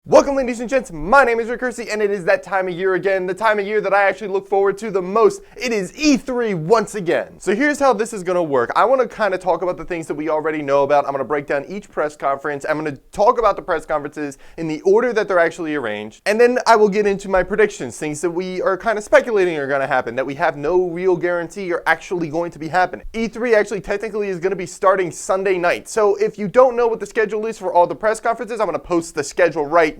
Welcome, ladies and gents. My name is Curci, and it is that time of year again, the time of year that I actually look forward to the most. It is E3 once again. So here's how this is going to work. I want to kind of talk about the things that we already know about. I'm going to break down each press conference. I'm going to talk about the press conferences in the order that they're actually arranged. And then I will get into my predictions, things that we are kind of speculating are going to happen, that we have no real guarantee are actually going to be happening. E3 actually technically is going to be starting Sunday night. So if you don't know what the schedule is for all the press conferences, I'm going to post the schedule right now.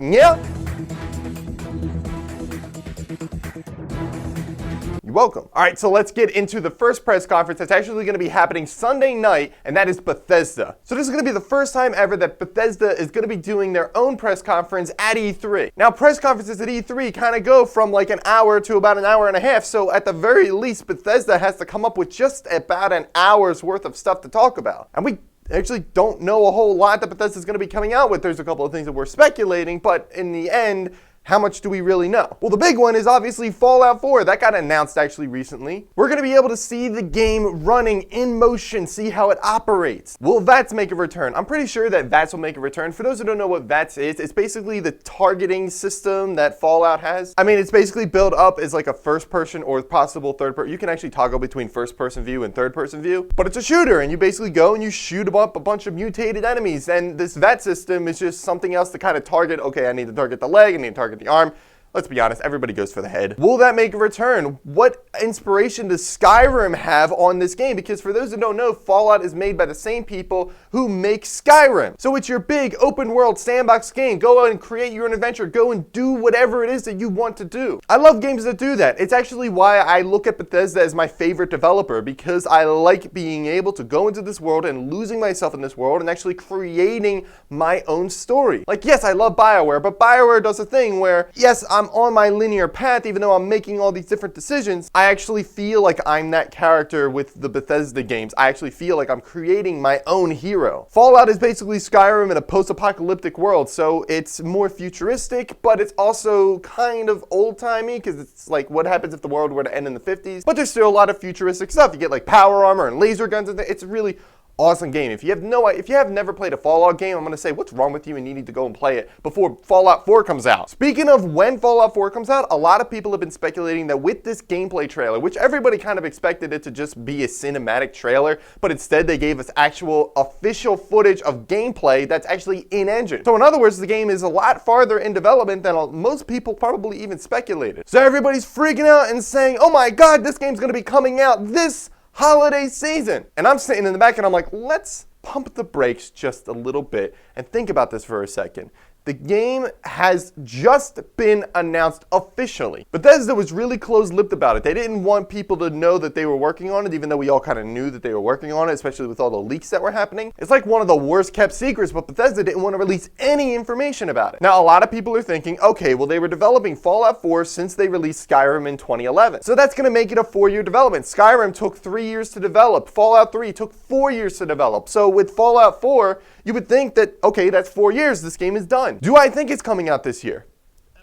You're welcome. All right, so let's get into the first press conference that's actually going to be happening Sunday night, and that is Bethesda. So this is going to be the first time ever that Bethesda is going to be doing their own press conference at E3. Now, press conferences at E3 kind of go from like an hour to about an hour and a half, so at the very least, Bethesda has to come up with just about an hour's worth of stuff to talk about. And we actually don't know a whole lot that Bethesda's going to be coming out with. There's a couple of things that we're speculating, but in the end, how much do we really know? Well, the big one is obviously Fallout 4. That got announced actually recently. We're going to be able to see the game running in motion, see how it operates. Will VATS make a return? I'm pretty sure that VATS will make a return. For those who don't know what VATS is, it's basically the targeting system that Fallout has. I mean, it's basically built up as like a first-person or possible third-person. You can actually toggle between first-person view and third-person view, but it's a shooter, and you basically go and you shoot up a bunch of mutated enemies, and this VATS system is just something else to kind of target. Okay, I need to target the leg, I need to target the arm. Let's be honest, everybody goes for the head. Will that make a return? What inspiration does Skyrim have on this game? Because for those who don't know, Fallout is made by the same people who make Skyrim. So it's your big open world sandbox game. Go out and create your own adventure. Go and do whatever it is that you want to do. I love games that do that. It's actually why I look at Bethesda as my favorite developer, because I like being able to go into this world and losing myself in this world and actually creating my own story. Like, yes, I love BioWare, but BioWare does a thing where, yes, I'm on my linear path, even though I'm making all these different decisions. I actually feel like I'm that character with the Bethesda games. I actually feel like I'm creating my own hero. Fallout is basically Skyrim in a post-apocalyptic world, so it's more futuristic, but it's also kind of old-timey, because it's like, what happens if the world were to end in the 50s? But there's still a lot of futuristic stuff. You get like power armor and laser guns and it's really awesome game. If you have never played a Fallout game, I'm going to say, what's wrong with you and you need to go and play it before Fallout 4 comes out. Speaking of when Fallout 4 comes out, a lot of people have been speculating that with this gameplay trailer, which everybody kind of expected it to just be a cinematic trailer, but instead they gave us actual official footage of gameplay that's actually in-engine. So in other words, the game is a lot farther in development than most people probably even speculated. So everybody's freaking out and saying, oh my God, this game's going to be coming out this holiday season. And I'm sitting in the back and I'm like, let's pump the brakes just a little bit and think about this for a second. The game has just been announced officially. Bethesda was really close-lipped about it. They didn't want people to know that they were working on it, even though we all kind of knew that they were working on it, especially with all the leaks that were happening. It's like one of the worst-kept secrets, but Bethesda didn't want to release any information about it. Now, a lot of people are thinking, okay, well, they were developing Fallout 4 since they released Skyrim in 2011. So that's going to make it a 4-year development. Skyrim took 3 years to develop. Fallout 3 took 4 years to develop. So with Fallout 4, you would think that, okay, that's 4 years. This game is done. Do I think it's coming out this year?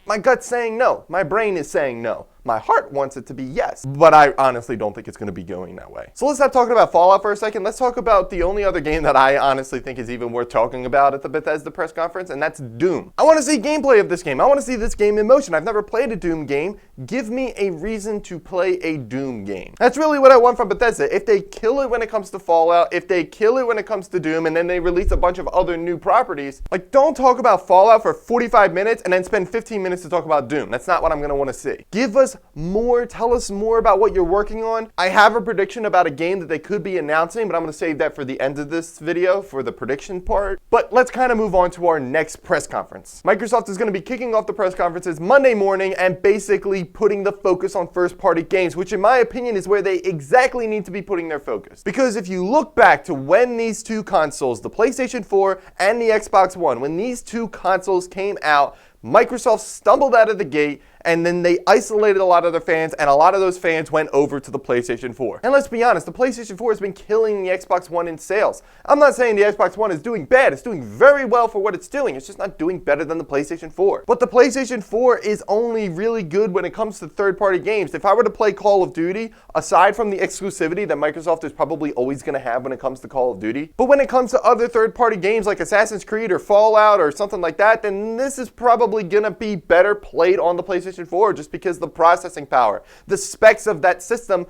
My gut's saying no. My brain is saying no. My heart wants it to be yes, but I honestly don't think it's going to be going that way. So let's stop talking about Fallout for a second. Let's talk about the only other game that I honestly think is even worth talking about at the Bethesda press conference, and that's Doom. I want to see gameplay of this game. I want to see this game in motion. I've never played a Doom game. Give me a reason to play a Doom game. That's really what I want from Bethesda. If they kill it when it comes to Fallout, if they kill it when it comes to Doom, and then they release a bunch of other new properties, like, don't talk about Fallout for 45 minutes and then spend 15 minutes to talk about Doom. That's not what I'm going to want to see. Give us more, tell us more about what you're working on. I have a prediction about a game that they could be announcing, but I'm going to save that for the end of this video for the prediction part. But let's kind of move on to our next press conference. Microsoft is going to be kicking off the press conferences Monday morning and basically putting the focus on first-party games, which in my opinion is where they exactly need to be putting their focus. Because if you look back to when these two consoles, the PlayStation 4 and the Xbox One, when these two consoles came out, Microsoft stumbled out of the gate and then they isolated a lot of their fans, and a lot of those fans went over to the PlayStation 4. And let's be honest, the PlayStation 4 has been killing the Xbox One in sales. I'm not saying the Xbox One is doing bad. It's doing very well for what it's doing. It's just not doing better than the PlayStation 4. But the PlayStation 4 is only really good when it comes to third-party games. If I were to play Call of Duty, aside from the exclusivity that Microsoft is probably always going to have when it comes to Call of Duty, but when it comes to other third-party games like Assassin's Creed or Fallout or something like that, then this is probably going to be better played on the PlayStation 4 just because the processing power, the specs of that system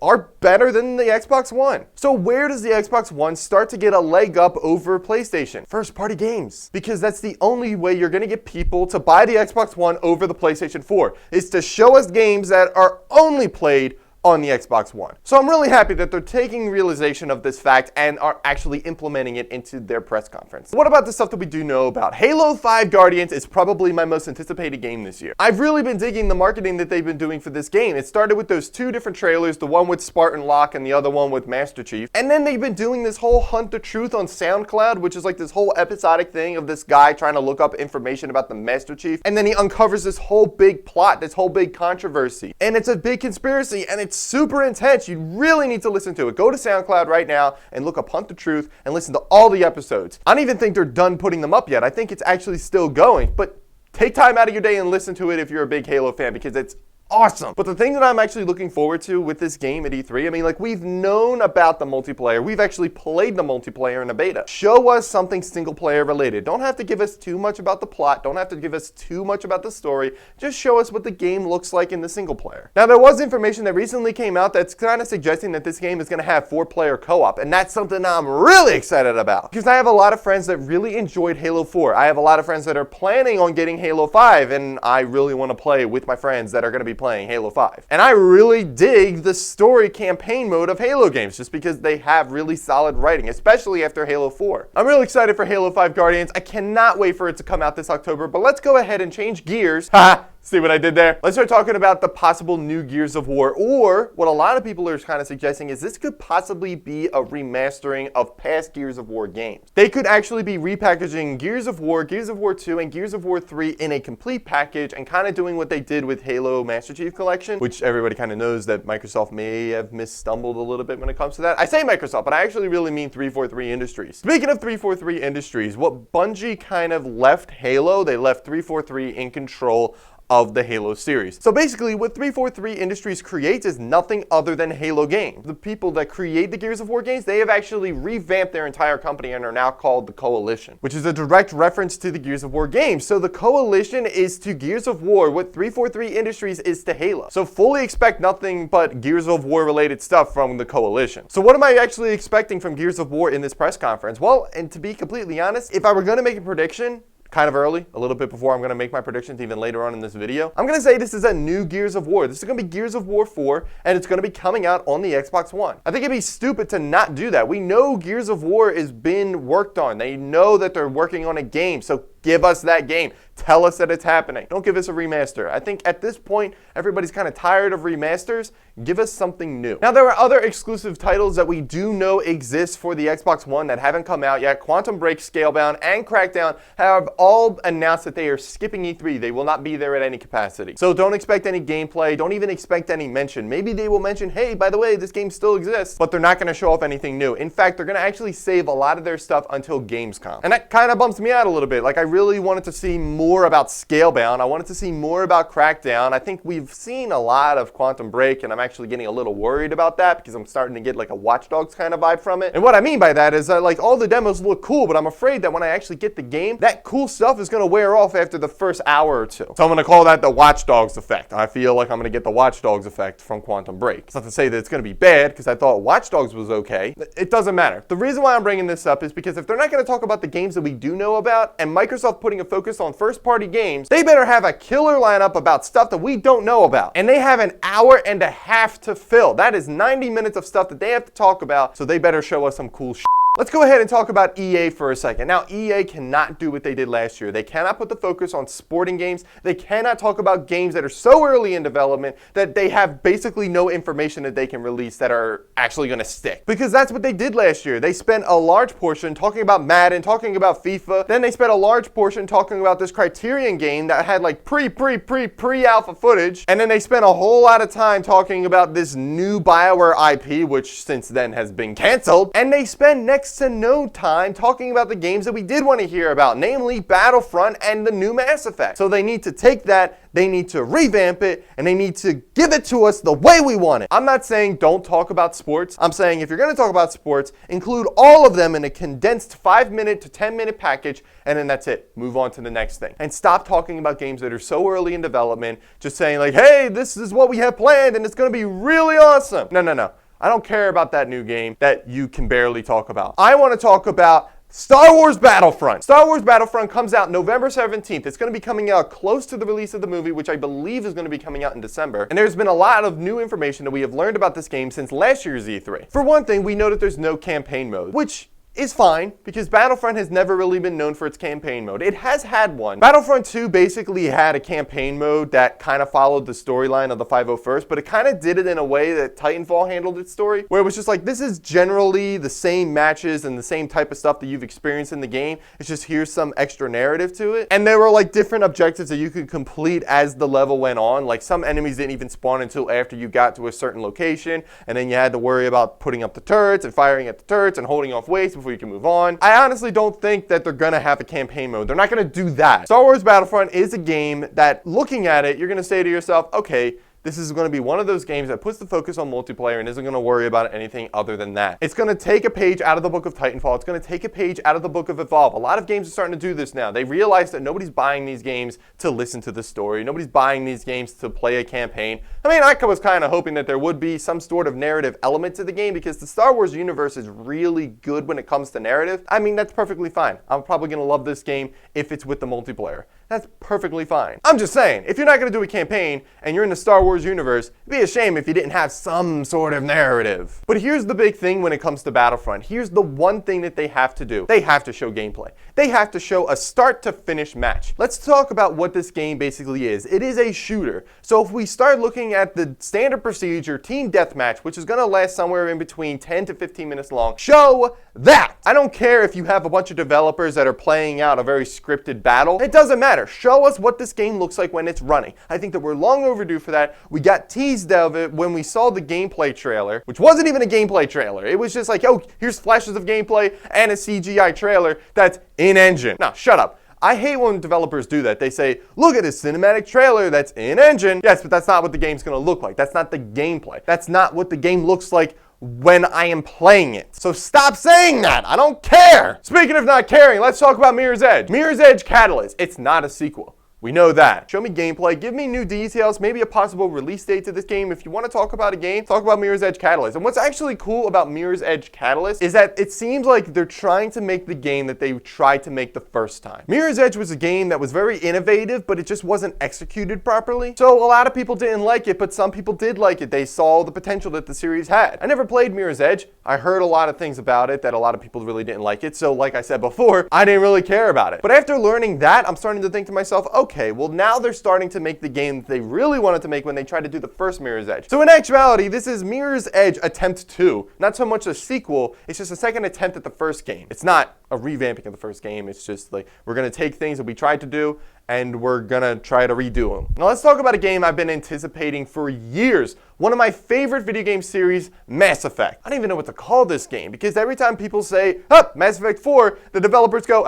are better than the Xbox One. So where does the Xbox One start to get a leg up over PlayStation? First-party games. Because that's the only way you're going to get people to buy the Xbox One over the PlayStation 4, is to show us games that are only played on the Xbox One. So I'm really happy that they're taking realization of this fact and are actually implementing it into their press conference. What about the stuff that we do know about? Halo 5 Guardians is probably my most anticipated game this year. I've really been digging the marketing that they've been doing for this game. It started with those two different trailers, the one with Spartan Locke and the other one with Master Chief. And then they've been doing this whole Hunt the Truth on SoundCloud, which is like this whole episodic thing of this guy trying to look up information about the Master Chief. And then he uncovers this whole big plot, this whole big controversy. And it's a big conspiracy, and it's super intense. You really need to listen to it. Go to SoundCloud right now and look up Hunt the Truth and listen to all the episodes. I don't even think they're done putting them up yet. I think it's actually still going, but take time out of your day and listen to it if you're a big Halo fan, because it's awesome. But the thing that I'm actually looking forward to with this game at E3, I mean, like, we've known about the multiplayer. We've actually played the multiplayer in a beta. Show us something single player related. Don't have to give us too much about the plot. Don't have to give us too much about the story. Just show us what the game looks like in the single player. Now, there was information that recently came out that's kind of suggesting that this game is going to have 4-player co-op, and that's something I'm really excited about, because I have a lot of friends that really enjoyed Halo 4. I have a lot of friends that are planning on getting Halo 5, and I really want to play with my friends that are going to be playing Halo 5. And I really dig the story campaign mode of Halo games just because they have really solid writing, especially after Halo 4. I'm really excited for Halo 5 Guardians. I cannot wait for it to come out this October, but let's go ahead and change gears. Ha! See what I did there? Let's start talking about the possible new Gears of War, or what a lot of people are kind of suggesting is this could possibly be a remastering of past Gears of War games. They could actually be repackaging Gears of War 2, and Gears of War 3 in a complete package and kind of doing what they did with Halo Master Chief Collection, which everybody kind of knows that Microsoft may have misstumbled a little bit when it comes to that. I say Microsoft, but I actually really mean 343 Industries. Speaking of 343 Industries, what Bungie kind of left Halo, they left 343 in control of the Halo series. So basically what 343 Industries creates is nothing other than Halo games. The people that create the Gears of War games, they have actually revamped their entire company and are now called the Coalition, which is a direct reference to the Gears of War games. So the Coalition is to Gears of War what 343 Industries is to Halo. So fully expect nothing but Gears of War related stuff from the Coalition. So what am I actually expecting from Gears of War in this press conference? Well, and to be completely honest, if I were going to make a prediction, kind of early, a little bit before I'm going to make my predictions even later on in this video, I'm going to say this is a new Gears of War. This is going to be Gears of War 4, and it's going to be coming out on the Xbox One. I think it'd be stupid to not do that. We know Gears of War is been worked on. They know that they're working on a game, so give us that game. Tell us that it's happening. Don't give us a remaster. I think at this point, everybody's kind of tired of remasters. Give us something new. Now, there are other exclusive titles that we do know exist for the Xbox One that haven't come out yet. Quantum Break, Scalebound, and Crackdown have all announced that they are skipping E3. They will not be there at any capacity. So don't expect any gameplay. Don't even expect any mention. Maybe they will mention, hey, by the way, this game still exists, but they're not going to show off anything new. In fact, they're going to actually save a lot of their stuff until Gamescom. And that kind of bumps me out a little bit. Like, I really wanted to see more about Scalebound. I wanted to see more about Crackdown. I think we've seen a lot of Quantum Break, and I'm actually getting a little worried about that because I'm starting to get like a Watch Dogs kind of vibe from it. And what I mean by that is that like all the demos look cool, but I'm afraid that when I actually get the game, that cool stuff is going to wear off after the first hour or two. So I'm going to call that the Watch Dogs effect. I feel like I'm going to get the Watch Dogs effect from Quantum Break. It's not to say that it's going to be bad because I thought Watch Dogs was okay. It doesn't matter. The reason why I'm bringing this up is because if they're not going to talk about the games that we do know about, and Microsoft putting a focus on first-party games, they better have a killer lineup about stuff that we don't know about. And they have an hour and a half to fill. That is 90 minutes of stuff that they have to talk about, so they better show us some cool shit. Let's go ahead and talk about EA for a second. Now, EA cannot do what they did last year. They cannot put the focus on sporting games. They cannot talk about games that are so early in development that they have basically no information that they can release that are actually going to stick. Because that's what they did last year. They spent a large portion talking about Madden, talking about FIFA. Then they spent a large portion talking about this Criterion game that had like pre-alpha footage. And then they spent a whole lot of time talking about this new BioWare IP, which since then has been canceled. And they spend next to no time talking about the games that we did want to hear about, namely Battlefront and the new Mass Effect. So they need to take that, they need to revamp it, and they need to give it to us the way we want it. I'm not saying don't talk about sports. I'm saying if you're going to talk about sports, include all of them in a condensed 5-minute to 10-minute package, and then that's it. Move on to the next thing. And stop talking about games that are so early in development, just saying like, hey, this is what we have planned, and it's going to be really awesome. No. I don't care about that new game that you can barely talk about. I want to talk about Star Wars Battlefront. Star Wars Battlefront comes out November 17th. It's going to be coming out close to the release of the movie, which I believe is going to be coming out in December. And there's been a lot of new information that we have learned about this game since last year's E3. For one thing, we know that there's no campaign mode, which is fine, because Battlefront has never really been known for its campaign mode. It has had one. Battlefront 2 basically had a campaign mode that kind of followed the storyline of the 501st, but it kind of did it in a way that Titanfall handled its story, where it was just like, this is generally the same matches and the same type of stuff that you've experienced in the game. It's just here's some extra narrative to it. And there were like different objectives that you could complete as the level went on. Like some enemies didn't even spawn until after you got to a certain location, and then you had to worry about putting up the turrets and firing at the turrets and holding off waste before you can move on. I honestly don't think that they're gonna have a campaign mode. They're not gonna do that. Star Wars Battlefront is a game that, looking at it, you're gonna say to yourself, okay, this is going to be one of those games that puts the focus on multiplayer and isn't going to worry about anything other than that. It's going to take a page out of the book of Titanfall. It's going to take a page out of the book of Evolve. A lot of games are starting to do this now. They realize that nobody's buying these games to listen to the story. Nobody's buying these games to play a campaign. I mean, I was kind of hoping that there would be some sort of narrative element to the game, because the Star Wars universe is really good when it comes to narrative. I mean, that's perfectly fine. I'm probably going to love this game if it's with the multiplayer. That's perfectly fine. I'm just saying, if you're not going to do a campaign and you're in the Star Wars universe, it'd be a shame if you didn't have some sort of narrative. But here's the big thing when it comes to Battlefront. Here's the one thing that they have to do. They have to show gameplay. They have to show a start to finish match. Let's talk about what this game basically is. It is a shooter. So if we start looking at the standard procedure, team deathmatch, which is going to last somewhere in between 10 to 15 minutes long, show that. I don't care if you have a bunch of developers that are playing out a very scripted battle. It doesn't matter. Show us what this game looks like when it's running. I think that we're long overdue for that. We got teased of it when we saw the gameplay trailer, which wasn't even a gameplay trailer. It was just like, oh, here's flashes of gameplay and a CGI trailer that's in-engine. Now, shut up. I hate when developers do that. They say, look at this cinematic trailer that's in-engine. Yes, but that's not what the game's going to look like. That's not the gameplay. That's not what the game looks like when I am playing it. So stop saying that. I don't care. Speaking of not caring, let's talk about Mirror's Edge. Mirror's Edge Catalyst. It's not a sequel. We know that. Show me gameplay, give me new details, maybe a possible release date to this game. If you want to talk about a game, talk about Mirror's Edge Catalyst. And what's actually cool about Mirror's Edge Catalyst is that it seems like they're trying to make the game that they tried to make the first time. Mirror's Edge was a game that was very innovative, but it just wasn't executed properly. So a lot of people didn't like it, but some people did like it. They saw the potential that the series had. I never played Mirror's Edge. I heard a lot of things about it that a lot of people really didn't like it. So like I said before, I didn't really care about it. But after learning that, I'm starting to think to myself, okay, well now they're starting to make the game that they really wanted to make when they tried to do the first Mirror's Edge. So in actuality, this is Mirror's Edge Attempt 2. Not so much a sequel, it's just a second attempt at the first game. It's not a revamping of the first game, it's just like, we're gonna take things that we tried to do and we're gonna try to redo them. Now let's talk about a game I've been anticipating for years. One of my favorite video game series, Mass Effect. I don't even know what to call this game, because every time people say, oh, Mass Effect 4, the developers go,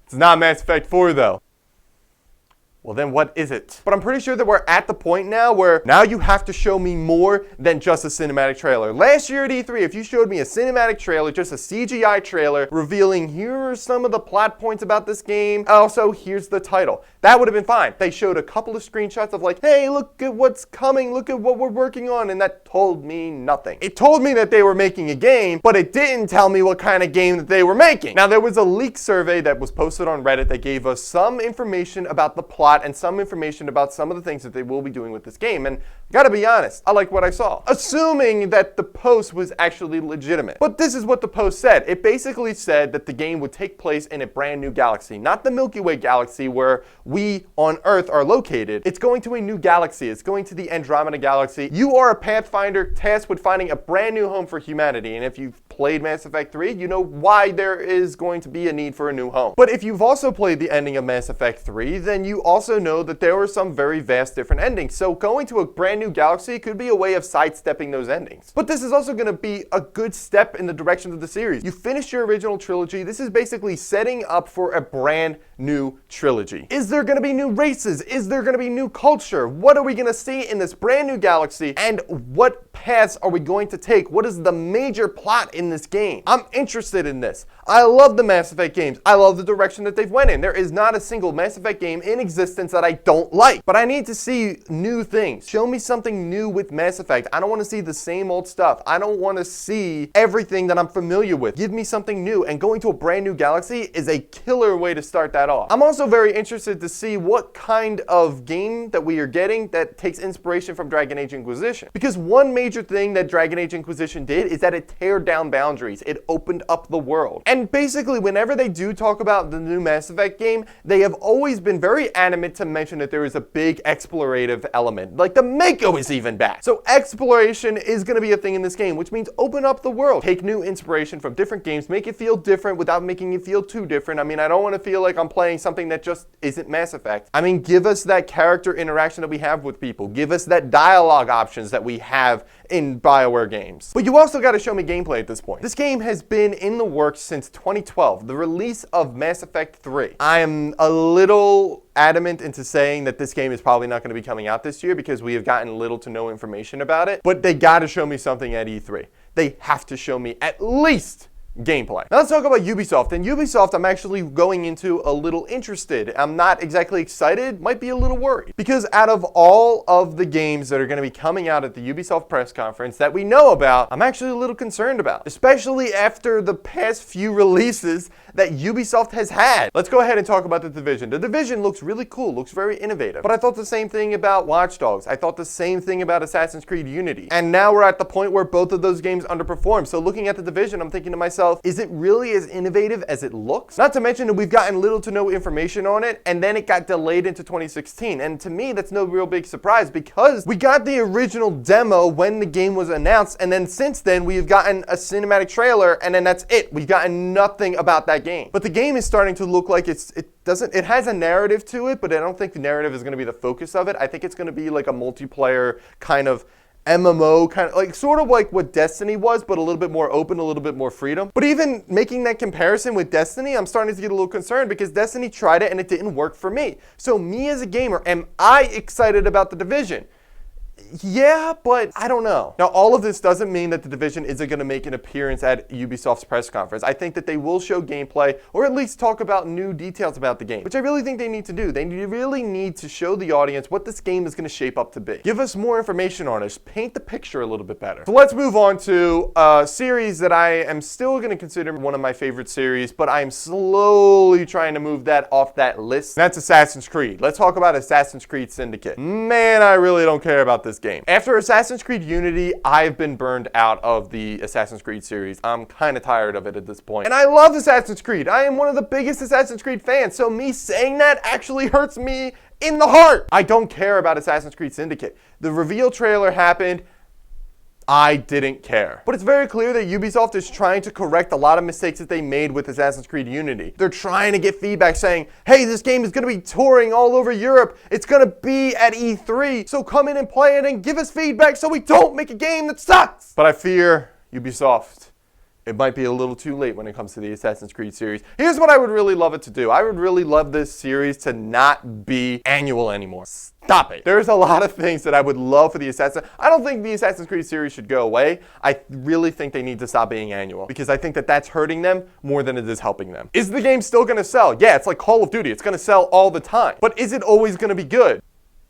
it's not Mass Effect 4 though. Well, then what is it? But I'm pretty sure that we're at the point now where now you have to show me more than just a cinematic trailer. Last year at E3, if you showed me a cinematic trailer, just a CGI trailer, revealing here are some of the plot points about this game, also here's the title, that would have been fine. They showed a couple of screenshots of like, hey, look at what's coming, look at what we're working on, and that told me nothing. It told me that they were making a game, but it didn't tell me what kind of game that they were making. Now, there was a leak survey that was posted on Reddit that gave us some information about the plot plot and some information about some of the things that they will be doing with this game. And gotta be honest, I like what I saw. Assuming that the post was actually legitimate. But this is what the post said. It basically said that the game would take place in a brand new galaxy, not the Milky Way galaxy where we on Earth are located. It's going to a new galaxy. It's going to the Andromeda galaxy. You are a Pathfinder tasked with finding a brand new home for humanity. And if you've played Mass Effect 3, you know why there is going to be a need for a new home. But if you've also played the ending of Mass Effect 3, then you also know that there were some very vast different endings. So going to a brand new galaxy could be a way of sidestepping those endings. But this is also going to be a good step in the direction of the series. You finished your original trilogy. This is basically setting up for a brand new trilogy. Is there going to be new races? Is there going to be new culture? What are we going to see in this brand new galaxy? And what paths are we going to take? What is the major plot in this game? I'm interested in this. I love the Mass Effect games. I love the direction that they've went in. There is not a single Mass Effect game in existence that I don't like. But I need to see new things. Show me something new with Mass Effect. I don't want to see the same old stuff. I don't want to see everything that I'm familiar with. Give me something new. And going to a brand new galaxy is a killer way to start that off. I'm also very interested to see what kind of game that we are getting that takes inspiration from Dragon Age Inquisition. Because one major thing that Dragon Age Inquisition did is that it teared down boundaries. It opened up the world. And basically, whenever they do talk about the new Mass Effect game, they have always been very adamant to mention that there is a big explorative element. Like the Mako is even back. So exploration is going to be a thing in this game, which means open up the world. Take new inspiration from different games, make it feel different without making it feel too different. I mean, I don't want to feel like I'm playing something that just isn't Mass Effect. I mean, give us that character interaction that we have with people. Give us that dialogue options that we have in BioWare games. But you also got to show me gameplay at this point. This game has been in the works since 2012, the release of Mass Effect 3. I am a little adamant into saying that this game is probably not going to be coming out this year because we have gotten little to no information about it, but they got to show me something at E3. They have to show me at least gameplay. Now let's talk about Ubisoft. And Ubisoft, I'm actually going into a little interested. I'm not exactly excited, might be a little worried. Because out of all of the games that are going to be coming out at the Ubisoft press conference that we know about, I'm actually a little concerned about. Especially after the past few releases that Ubisoft has had. Let's go ahead and talk about The Division. The Division looks really cool, looks very innovative. But I thought the same thing about Watch Dogs. I thought the same thing about Assassin's Creed Unity. And now we're at the point where both of those games underperform. So looking at The Division, I'm thinking to myself, is it really as innovative as it looks? Not to mention that we've gotten little to no information on it, and then it got delayed into 2016. And to me, that's no real big surprise because we got the original demo when the game was announced, and then since then, we've gotten a cinematic trailer, and then that's it. We've gotten nothing about that game. But the game is starting to look like it has a narrative to it, but I don't think the narrative is going to be the focus of it. I think it's going to be like a multiplayer kind of MMO, kind of like sort of like what Destiny was, but a little bit more open, a little bit more freedom. But even making that comparison with Destiny, I'm starting to get a little concerned because Destiny tried it and it didn't work for me. So me as a gamer, am I excited about The Division? Yeah, but I don't know. Now, all of this doesn't mean that The Division isn't going to make an appearance at Ubisoft's press conference. I think that they will show gameplay or at least talk about new details about the game, which I really think they need to do. They really need to show the audience what this game is going to shape up to be. Give us more information on it. Paint the picture a little bit better. So let's move on to a series that I am still going to consider one of my favorite series, but I'm slowly trying to move that off that list. That's Assassin's Creed. Let's talk about Assassin's Creed Syndicate. Man, I really don't care about this game. After Assassin's Creed Unity, I've been burned out of the Assassin's Creed series. I'm kind of tired of it at this point. And I love Assassin's Creed. I am one of the biggest Assassin's Creed fans, so me saying that actually hurts me in the heart. I don't care about Assassin's Creed Syndicate. The reveal trailer happened. I didn't care. But it's very clear that Ubisoft is trying to correct a lot of mistakes that they made with Assassin's Creed Unity. They're trying to get feedback saying, hey, this game is going to be touring all over Europe. It's going to be at E3. So come in and play it and give us feedback so we don't make a game that sucks. But I fear Ubisoft, it might be a little too late when it comes to the Assassin's Creed series. Here's what I would really love it to do. I would really love this series to not be annual anymore. Stop it. There's a lot of things that I would love for the I don't think the Assassin's Creed series should go away. I really think they need to stop being annual because I think that that's hurting them more than it is helping them. Is the game still going to sell? Yeah, it's like Call of Duty. It's going to sell all the time. But is it always going to be good?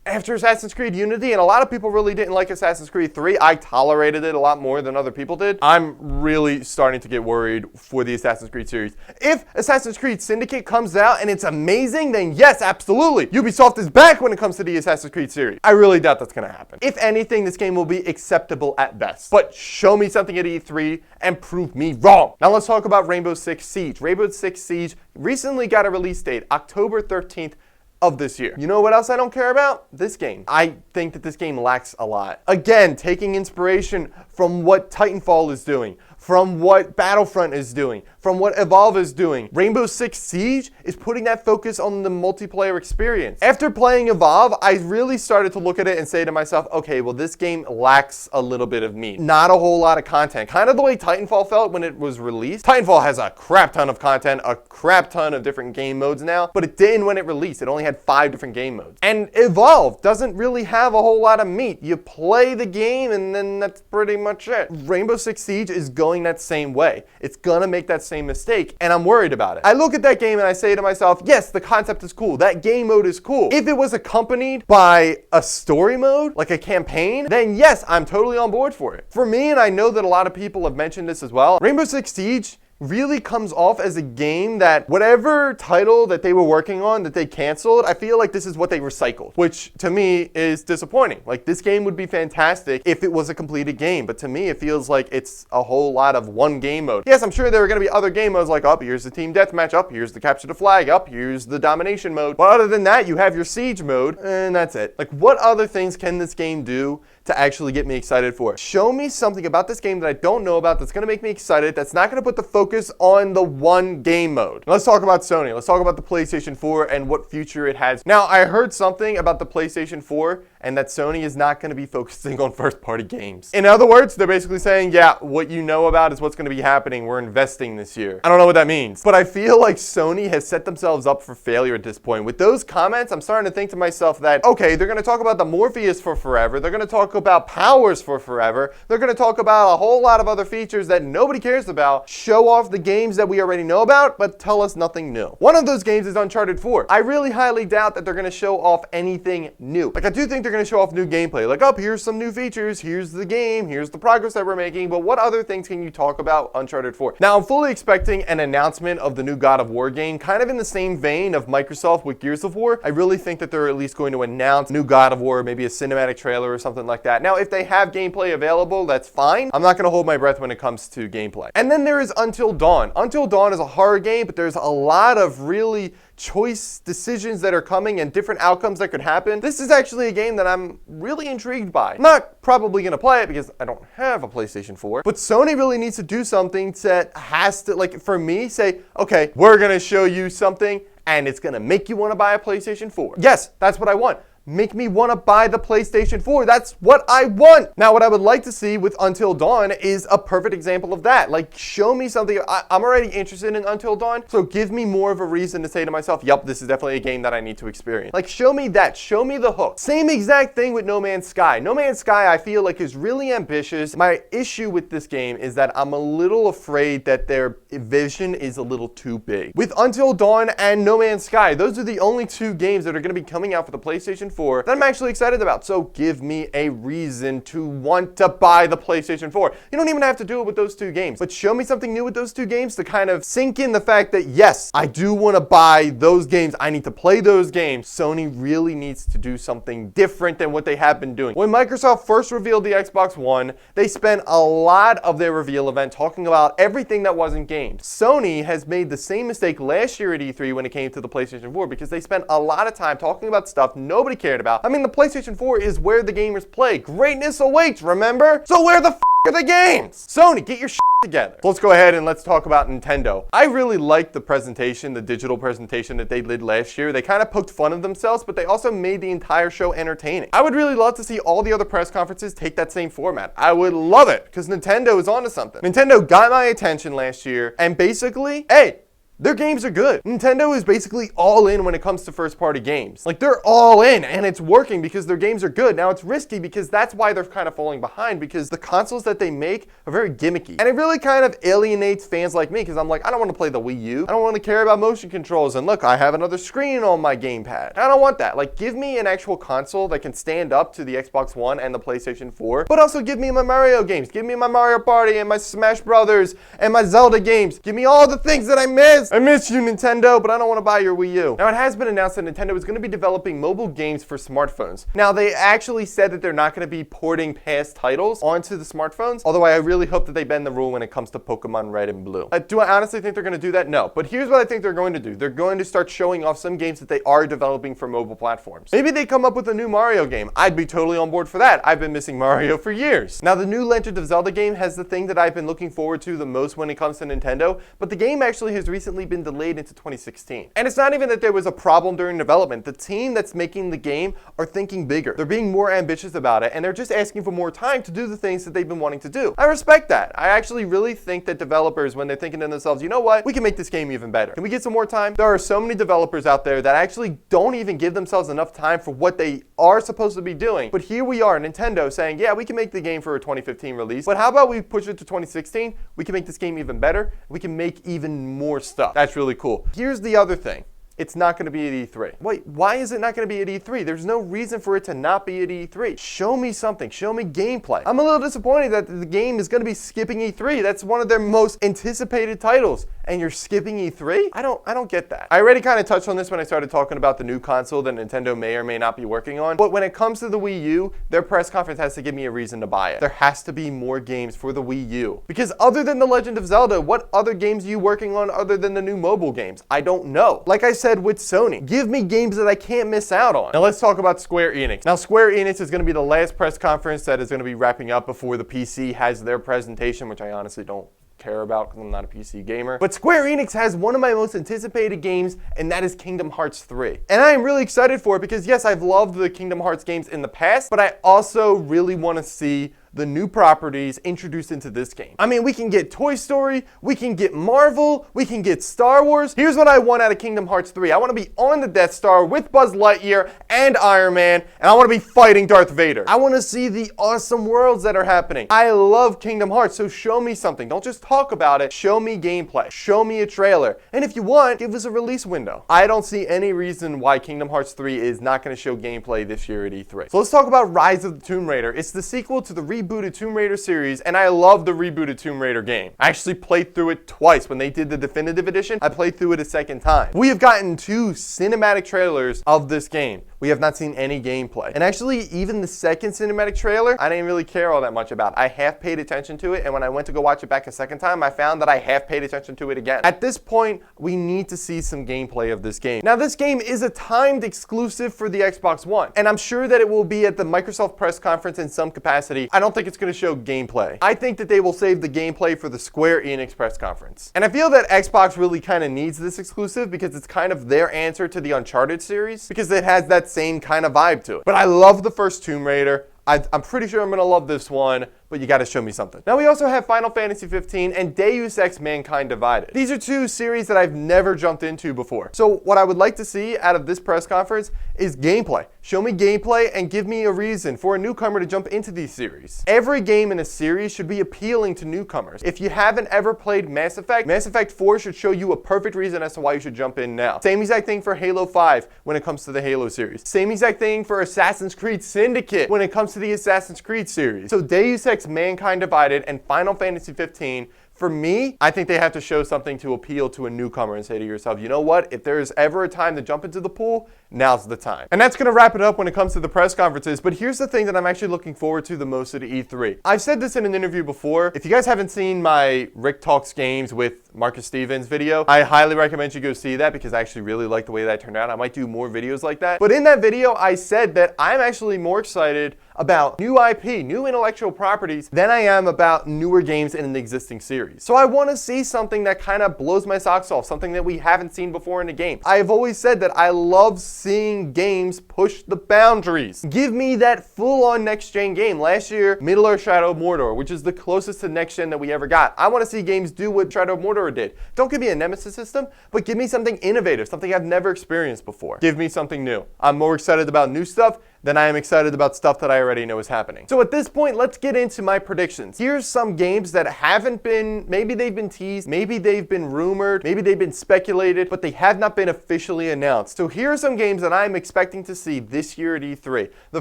after Assassin's Creed Unity, and a lot of people really didn't like Assassin's Creed 3. I tolerated it a lot more than other people did. I'm really starting to get worried for the Assassin's Creed series. If Assassin's Creed Syndicate comes out and it's amazing, then yes, absolutely. Ubisoft is back when it comes to the Assassin's Creed series. I really doubt that's going to happen. If anything, this game will be acceptable at best. But show me something at E3 and prove me wrong. Now let's talk about Rainbow Six Siege. Rainbow Six Siege recently got a release date, October 13th, of this year. You know what else I don't care about? This game. I think that this game lacks a lot. Again, taking inspiration from what Titanfall is doing, from what Battlefront is doing, from what Evolve is doing. Rainbow Six Siege is putting that focus on the multiplayer experience. After playing Evolve, I really started to look at it and say to myself, okay, well, this game lacks a little bit of meat. Not a whole lot of content. Kind of the way Titanfall felt when it was released. Titanfall has a crap ton of content, a crap ton of different game modes now, but it didn't when it released. It only had 5 different game modes. And Evolve doesn't really have a whole lot of meat. You play the game and then that's pretty much it. Rainbow Six Siege is going that same way. It's gonna make that same mistake, and I'm worried about it. I look at that game and I say to myself, yes, the concept is cool. That game mode is cool. If it was accompanied by a story mode, like a campaign, then yes, I'm totally on board for it. For me, and I know that a lot of people have mentioned this as well, Rainbow Six Siege really comes off as a game that whatever title that they were working on that they canceled, I feel like this is what they recycled, which to me is disappointing. Like, this game would be fantastic if it was a completed game, but to me it feels like it's a whole lot of one game mode. Yes, I'm sure there are going to be other game modes like, up here's the team deathmatch, up here's the capture the flag, up here's the domination mode. But other than that, you have your siege mode, and that's it. Like, what other things can this game do to actually get me excited for it? Show me something about this game that I don't know about that's going to make me excited, that's not going to put the focus on the one game mode. Now, let's talk about Sony. Let's talk about the PlayStation 4 and what future it has. Now, I heard something about the PlayStation 4 and that Sony is not going to be focusing on first-party games. In other words, they're basically saying, yeah, what you know about is what's going to be happening. We're investing this year. I don't know what that means, but I feel like Sony has set themselves up for failure at this point. With those comments, I'm starting to think to myself that, okay, they're going to talk about the Morpheus for forever. They're going to talk about powers for forever. They're going to talk about a whole lot of other features that nobody cares about, show off the games that we already know about, but tell us nothing new. One of those games is Uncharted 4. I really highly doubt that they're going to show off anything new. Like, I do think they're going to show off new gameplay. Like, oh, here's some new features, here's the game, here's the progress that we're making, but what other things can you talk about Uncharted 4? Now, I'm fully expecting an announcement of the new God of War game, kind of in the same vein of Microsoft with Gears of War. I really think that they're at least going to announce new God of War, maybe a cinematic trailer or something like that. Now, if they have gameplay available, that's fine. I'm not going to hold my breath when it comes to gameplay. And then there is Until Dawn. Until Dawn is a horror game, but there's a lot of really choice decisions that are coming and different outcomes that could happen. This is actually a game that I'm really intrigued by. I'm not probably going to play it because I don't have a PlayStation 4, but Sony really needs to do something that has to, like, for me, say, okay, we're going to show you something and it's going to make you want to buy a PlayStation 4. Yes, that's what I want. Make me want to buy the PlayStation 4. That's what I want. Now, what I would like to see with Until Dawn is a perfect example of that. Like, show me something. I'm already interested in Until Dawn, so give me more of a reason to say to myself, yup, this is definitely a game that I need to experience. Like, show me that. Show me the hook. Same exact thing with No Man's Sky. No Man's Sky, I feel like, is really ambitious. My issue with this game is that I'm a little afraid that their vision is a little too big. With Until Dawn and No Man's Sky, those are the only two games that are going to be coming out for the PlayStation 4 that I'm actually excited about. So give me a reason to want to buy the PlayStation 4. You don't even have to do it with those two games, but show me something new with those two games to kind of sink in the fact that, yes, I do want to buy those games. I need to play those games. Sony really needs to do something different than what they have been doing. When Microsoft first revealed the Xbox One, they spent a lot of their reveal event talking about everything that wasn't games. Sony has made the same mistake last year at E3 when it came to the PlayStation 4 because they spent a lot of time talking about stuff nobody cared about. I mean, the PlayStation 4 is where the gamers play. Greatness awaits, remember? So where the are the games? Sony, get your shit together. So let's go ahead and let's talk about Nintendo. I really liked the presentation, the digital presentation that they did last year. They kind of poked fun of themselves, but they also made the entire show entertaining. I would really love to see all the other press conferences take that same format. I would love it because Nintendo is onto something. Nintendo got my attention last year and basically, hey, Their games are good. Nintendo is basically all in when it comes to first-party games. Like, they're all in, and it's working because their games are good. Now, it's risky because that's why they're kind of falling behind, because the consoles that they make are very gimmicky. And it really kind of alienates fans like me, because I'm like, I don't want to play the Wii U. I don't want to care about motion controls, and look, I have another screen on my gamepad. I don't want that. Like, give me an actual console that can stand up to the Xbox One and the PlayStation 4, but also give me my Mario games. Give me my Mario Party and my Smash Brothers and my Zelda games. Give me all the things that I miss. I miss you, Nintendo, but I don't want to buy your Wii U. Now, it has been announced that Nintendo is going to be developing mobile games for smartphones. Now, they actually said that they're not going to be porting past titles onto the smartphones, although I really hope that they bend the rule when it comes to Pokemon Red and Blue. Do I honestly think they're going to do that? No. But here's what I think they're going to do. They're going to start showing off some games that they are developing for mobile platforms. Maybe they come up with a new Mario game. I'd be totally on board for that. I've been missing Mario for years. Now, the new Legend of Zelda game has the thing that I've been looking forward to the most when it comes to Nintendo, but the game actually has recently been delayed into 2016. And it's not even that there was a problem during development. The team that's making the game are thinking bigger. They're being more ambitious about it, and they're just asking for more time to do the things that they've been wanting to do. I respect that. I actually really think that developers, when they're thinking to themselves, you know what, we can make this game even better. Can we get some more time? There are so many developers out there that actually don't even give themselves enough time for what they are supposed to be doing. But here we are, Nintendo, saying, yeah, we can make the game for a 2015 release, but how about we push it to 2016? We can make this game even better. We can make even more stuff. That's really cool. Here's the other thing. It's not going to be at E3. Wait, why is it not going to be at E3? There's no reason for it to not be at E3. Show me something. Show me gameplay. I'm a little disappointed that the game is going to be skipping E3. That's one of their most anticipated titles, and you're skipping E3? I don't get that. I already kind of touched on this when I started talking about the new console that Nintendo may or may not be working on, but when it comes to the Wii U, their press conference has to give me a reason to buy it. There has to be more games for the Wii U. Because other than The Legend of Zelda, what other games are you working on other than the new mobile games? I don't know. Like I said with Sony, give me games that I can't miss out on. Now let's talk about Square Enix. Now Square Enix is going to be the last press conference that is going to be wrapping up before the PC has their presentation, which I honestly don't care about because I'm not a PC gamer. But Square Enix has one of my most anticipated games, and that is Kingdom Hearts 3. And I am really excited for it because yes, I've loved the Kingdom Hearts games in the past, but I also really want to see the new properties introduced into this game. I mean, we can get Toy Story, we can get Marvel, we can get Star Wars. Here's what I want out of Kingdom Hearts 3. I want to be on the Death Star with Buzz Lightyear and Iron Man, and I want to be fighting Darth Vader. I want to see the awesome worlds that are happening. I love Kingdom Hearts, so show me something. Don't just talk about it. Show me gameplay. Show me a trailer. And if you want, give us a release window. I don't see any reason why Kingdom Hearts 3 is not going to show gameplay this year at E3. So let's talk about Rise of the Tomb Raider. It's the sequel to the rebooted Tomb Raider series, and I love the rebooted Tomb Raider game. I actually played through it twice. When they did the definitive edition, I played through it a second time. We have gotten 2 cinematic trailers of this game. We have not seen any gameplay. And actually, even the second cinematic trailer, I didn't really care all that much about. I half paid attention to it, and when I went to go watch it back a second time, I found that I half paid attention to it again. At this point, we need to see some gameplay of this game. Now, this game is a timed exclusive for the Xbox One, and I'm sure that it will be at the Microsoft press conference in some capacity. I don't think it's going to show gameplay. I think that they will save the gameplay for the Square Enix press conference. And I feel that Xbox really kind of needs this exclusive because it's kind of their answer to the Uncharted series, because it has that same kind of vibe to it. But I love the first Tomb Raider. I'm pretty sure I'm going to love this one, but you got to show me something. Now we also have Final Fantasy 15 and Deus Ex Mankind Divided. These are 2 series that I've never jumped into before. So what I would like to see out of this press conference is gameplay. Show me gameplay and give me a reason for a newcomer to jump into these series. Every game in a series should be appealing to newcomers. If you haven't ever played Mass Effect 4 should show you a perfect reason as to why you should jump in now. Same exact thing for Halo 5 when it comes to the Halo series. Same exact thing for Assassin's Creed Syndicate when it comes to the Assassin's Creed series. So Deus Ex Mankind Divided and Final Fantasy 15, for me, I think they have to show something to appeal to a newcomer and say to yourself, you know what, if there's ever a time to jump into the pool, now's the time. And that's going to wrap it up when it comes to the press conferences, but here's the thing that I'm actually looking forward to the most at E3. I've said this in an interview before. If you guys haven't seen my Rick Talks Games with Marcus Stevens video, I highly recommend you go see that because I actually really like the way that turned out. I might do more videos like that. But in that video, I said that I'm actually more excited about new IP, new intellectual properties, than I am about newer games in an existing series. So I want to see something that kind of blows my socks off, something that we haven't seen before in a game. I've always said that I love seeing games push the boundaries. Give me that full-on next-gen game. Last year, Middle-earth Shadow of Mordor, which is the closest to next-gen that we ever got. I want to see games do what Shadow of Mordor did. Don't give me a Nemesis system, but give me something innovative, something I've never experienced before. Give me something new. I'm more excited about new stuff than I am excited about stuff that I already know is happening. So at this point, let's get into my predictions. Here's some games that haven't been, maybe they've been teased, maybe they've been rumored, maybe they've been speculated, but they have not been officially announced. So here are some games that I'm expecting to see this year at E3. The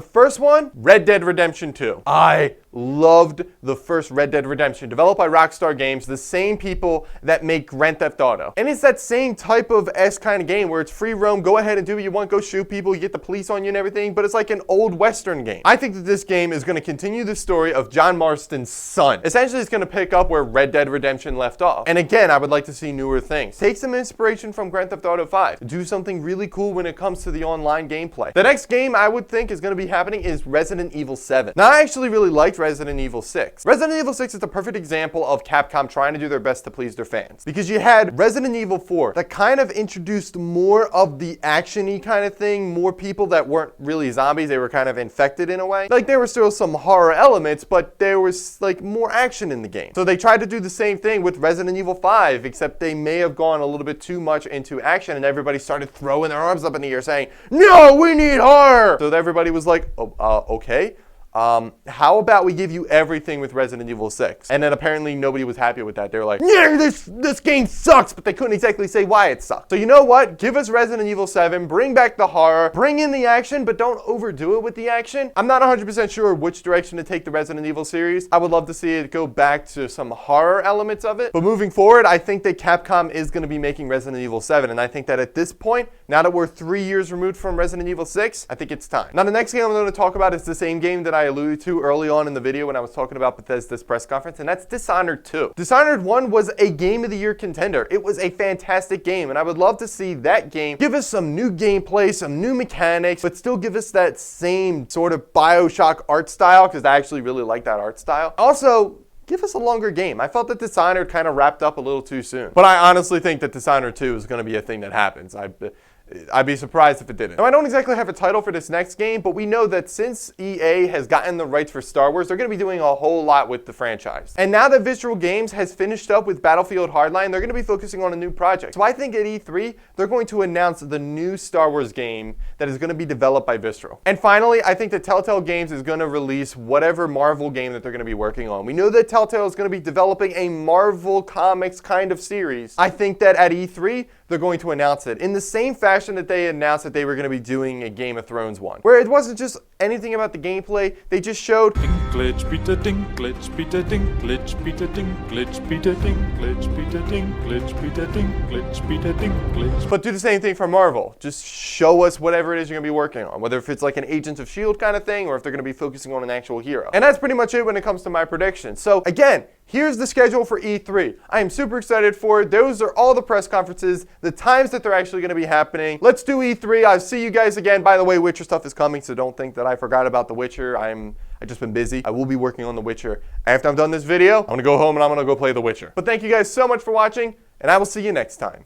first one, Red Dead Redemption 2. I loved the first Red Dead Redemption, developed by Rockstar Games, the same people that make Grand Theft Auto. And it's that same type of kind of game where it's free roam, go ahead and do what you want, go shoot people, you get the police on you and everything, but it's like an old Western game. I think that this game is going to continue the story of John Marston's son. Essentially, it's going to pick up where Red Dead Redemption left off. And again, I would like to see newer things. Take some inspiration from Grand Theft Auto 5. Do something really cool when it comes to the online gameplay. The next game I would think is going to be happening is Resident Evil 7. Now, I actually really liked Resident Evil 6. Resident Evil 6 is the perfect example of Capcom trying to do their best to please their fans. Because you had Resident Evil 4 that kind of introduced more of the action-y kind of thing, more people that weren't really zombies, they were kind of infected in a way. Like there were still some horror elements, but there was like more action in the game. So they tried to do the same thing with Resident Evil 5, except they may have gone a little bit too much into action and everybody started throwing their arms up in the air saying, "No, we need horror!" So everybody was like, okay. How about we give you everything with Resident Evil 6? And then apparently nobody was happy with that. They were like, yeah, this game sucks, but they couldn't exactly say why it sucked. So you know what? Give us Resident Evil 7, bring back the horror, bring in the action, but don't overdo it with the action. I'm not 100% sure which direction to take the Resident Evil series. I would love to see it go back to some horror elements of it. But moving forward, I think that Capcom is going to be making Resident Evil 7. And I think that at this point, now that we're 3 years removed from Resident Evil 6, I think it's time. Now the next game I'm going to talk about is the same game that I alluded to early on in the video when I was talking about Bethesda's press conference, and that's Dishonored 2. Dishonored 1 was a Game of the Year contender. It was a fantastic game, and I would love to see that game give us some new gameplay, some new mechanics, but still give us that same sort of BioShock art style, because I actually really like that art style. Also, give us a longer game. I felt that Dishonored kind of wrapped up a little too soon. But I honestly think that Dishonored 2 is going to be a thing that happens. I'd be surprised if it didn't. Now, I don't exactly have a title for this next game, but we know that since EA has gotten the rights for Star Wars, they're going to be doing a whole lot with the franchise. And now that Visceral Games has finished up with Battlefield Hardline, they're going to be focusing on a new project. So I think at E3, they're going to announce the new Star Wars game that is going to be developed by Visceral. And finally, I think that Telltale Games is going to release whatever Marvel game that they're going to be working on. We know that Telltale is going to be developing a Marvel Comics kind of series. I think that at E3, they're going to announce it in the same fashion that they announced that they were going to be doing a Game of Thrones one, where it wasn't just anything about the gameplay, they just showed Dinklage, Peter Dinklage, Peter Dinklage, Peter Dinklage, Peter Dinklage, Peter Dinklage, Peter Dinklage, Peter Dinklage. But do the same thing for Marvel. Just show us whatever it is you're going to be working on, whether if it's like an Agents of S.H.I.E.L.D. kind of thing, or if they're going to be focusing on an actual hero. And that's pretty much it when it comes to my predictions. So again, here's the schedule for E3. I am super excited for it. Those are all the press conferences, the times that they're actually going to be happening. Let's do E3. I'll see you guys again. By the way, Witcher stuff is coming, so don't think that I forgot about The Witcher. I've just been busy. I will be working on The Witcher. After I'm done this video, I'm going to go home and I'm going to go play The Witcher. But thank you guys so much for watching, and I will see you next time.